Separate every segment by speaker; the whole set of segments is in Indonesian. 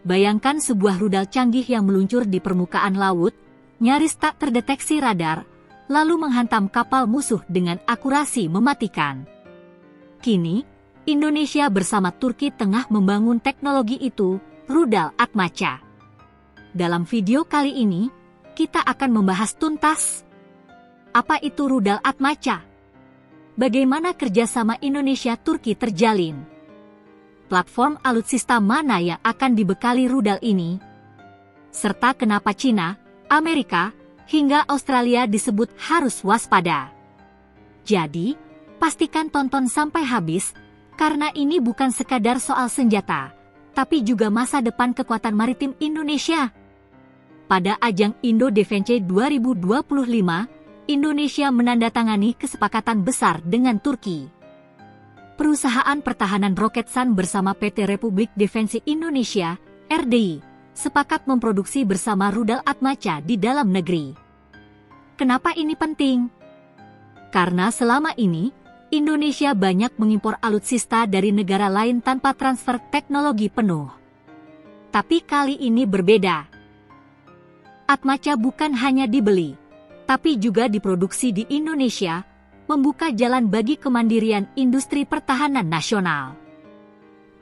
Speaker 1: Bayangkan sebuah rudal canggih yang meluncur di permukaan laut, nyaris tak terdeteksi radar, lalu menghantam kapal musuh dengan akurasi mematikan. Kini, Indonesia bersama Turki tengah membangun teknologi itu, rudal Atmaca. Dalam video kali ini, kita akan membahas tuntas apa itu rudal Atmaca, bagaimana kerjasama Indonesia-Turki terjalin, platform alutsista mana yang akan dibekali rudal ini, serta kenapa Cina, Amerika, hingga Australia disebut harus waspada. Jadi, pastikan tonton sampai habis, karena ini bukan sekadar soal senjata, tapi juga masa depan kekuatan maritim Indonesia. Pada ajang Indo-Defense 2025, Indonesia menandatangani kesepakatan besar dengan Turki. Perusahaan pertahanan Roketsan bersama PT Republik Defense Indonesia, RDI, sepakat memproduksi bersama rudal Atmaca di dalam negeri. Kenapa ini penting? Karena selama ini, Indonesia banyak mengimpor alutsista dari negara lain tanpa transfer teknologi penuh. Tapi kali ini berbeda. Atmaca bukan hanya dibeli, tapi juga diproduksi di Indonesia, membuka jalan bagi kemandirian industri pertahanan nasional.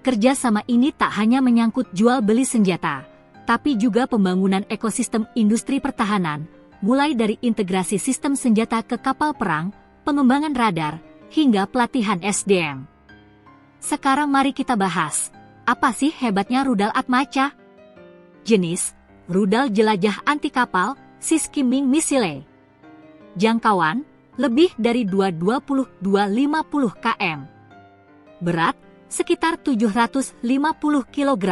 Speaker 1: Kerjasama ini tak hanya menyangkut jual beli senjata, tapi juga pembangunan ekosistem industri pertahanan, mulai dari integrasi sistem senjata ke kapal perang, pengembangan radar, hingga pelatihan SDM. Sekarang mari kita bahas, apa sih hebatnya rudal Atmaca? Jenis, rudal jelajah anti kapal, skimming missile. Jangkauan, lebih dari 220-250 km. Berat, sekitar 750 kg.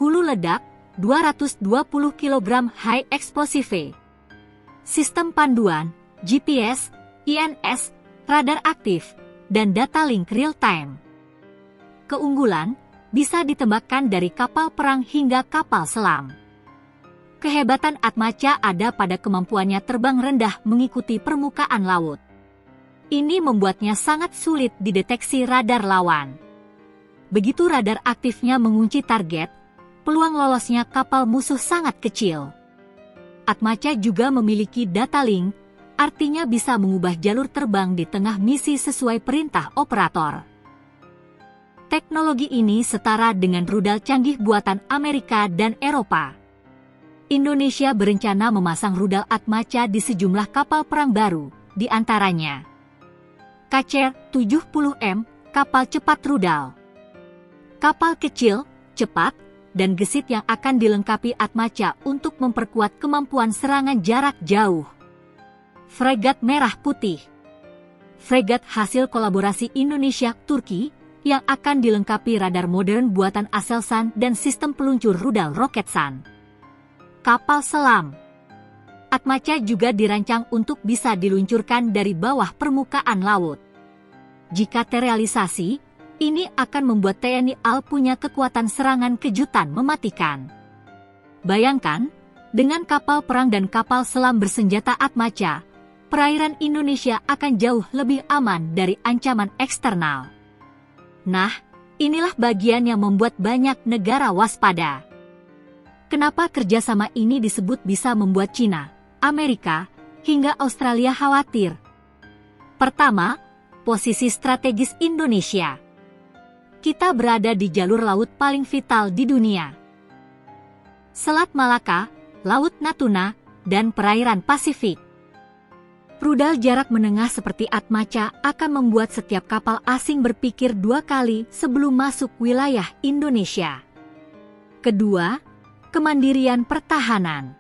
Speaker 1: Hulu ledak, 220 kg high explosive. Sistem panduan, GPS, INS, radar aktif, dan data link real time. Keunggulan, bisa ditembakkan dari kapal perang hingga kapal selam. Kehebatan Atmaca ada pada kemampuannya terbang rendah mengikuti permukaan laut. Ini membuatnya sangat sulit dideteksi radar lawan. Begitu radar aktifnya mengunci target, peluang lolosnya kapal musuh sangat kecil. Atmaca juga memiliki data link, artinya bisa mengubah jalur terbang di tengah misi sesuai perintah operator. Teknologi ini setara dengan rudal canggih buatan Amerika dan Eropa. Indonesia berencana memasang rudal Atmaca di sejumlah kapal perang baru, di antaranya KCR 70M, kapal cepat rudal, kapal kecil, cepat, dan gesit yang akan dilengkapi Atmaca untuk memperkuat kemampuan serangan jarak jauh. Fregat Merah Putih, fregat hasil kolaborasi Indonesia-Turki, yang akan dilengkapi radar modern buatan Aselsan dan sistem peluncur rudal Roketsan. Kapal selam, Atmaca juga dirancang untuk bisa diluncurkan dari bawah permukaan laut. Jika terrealisasi, ini akan membuat TNI AL punya kekuatan serangan kejutan mematikan. Bayangkan, dengan kapal perang dan kapal selam bersenjata Atmaca, perairan Indonesia akan jauh lebih aman dari ancaman eksternal. Nah, inilah bagian yang membuat banyak negara waspada. Kenapa kerjasama ini disebut bisa membuat Cina, Amerika, hingga Australia khawatir? Pertama, posisi strategis Indonesia. Kita berada di jalur laut paling vital di dunia. Selat Malaka, Laut Natuna, dan perairan Pasifik. Rudal jarak menengah seperti Atmaca akan membuat setiap kapal asing berpikir dua kali sebelum masuk wilayah Indonesia. Kedua, kemandirian pertahanan.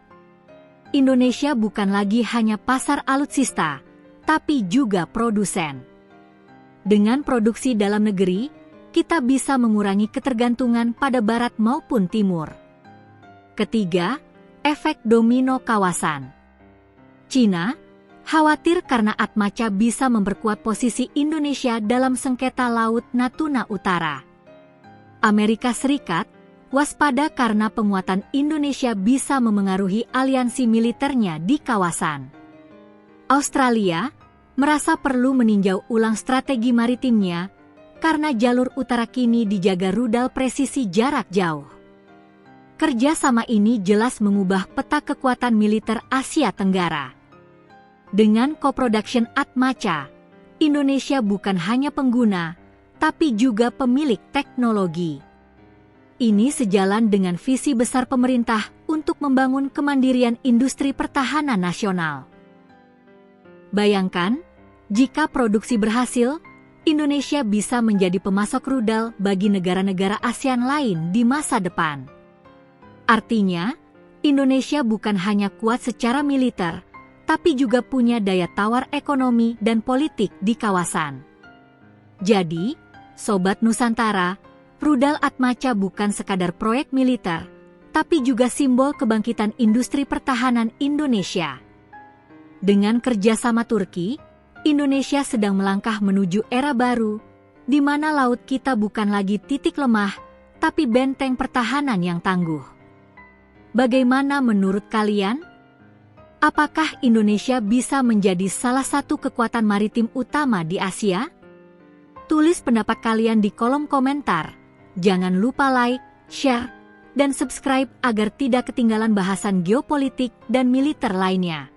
Speaker 1: Indonesia bukan lagi hanya pasar alutsista, tapi juga produsen. Dengan produksi dalam negeri, kita bisa mengurangi ketergantungan pada barat maupun timur. Ketiga, efek domino kawasan. Cina khawatir karena Atmaca bisa memperkuat posisi Indonesia dalam sengketa Laut Natuna Utara. Amerika Serikat waspada karena penguatan Indonesia bisa memengaruhi aliansi militernya di kawasan. Australia merasa perlu meninjau ulang strategi maritimnya karena jalur utara kini dijaga rudal presisi jarak jauh. Kerjasama ini jelas mengubah peta kekuatan militer Asia Tenggara. Dengan co-production Atmaca, Indonesia bukan hanya pengguna, tapi juga pemilik teknologi. Ini sejalan dengan visi besar pemerintah untuk membangun kemandirian industri pertahanan nasional. Bayangkan, jika produksi berhasil, Indonesia bisa menjadi pemasok rudal bagi negara-negara ASEAN lain di masa depan. Artinya, Indonesia bukan hanya kuat secara militer, tapi juga punya daya tawar ekonomi dan politik di kawasan. Jadi, Sobat Nusantara, rudal Atmaca bukan sekadar proyek militer, tapi juga simbol kebangkitan industri pertahanan Indonesia. Dengan kerjasama Turki, Indonesia sedang melangkah menuju era baru, di mana laut kita bukan lagi titik lemah, tapi benteng pertahanan yang tangguh. Bagaimana menurut kalian? Apakah Indonesia bisa menjadi salah satu kekuatan maritim utama di Asia? Tulis pendapat kalian di kolom komentar. Jangan lupa like, share, dan subscribe agar tidak ketinggalan bahasan geopolitik dan militer lainnya.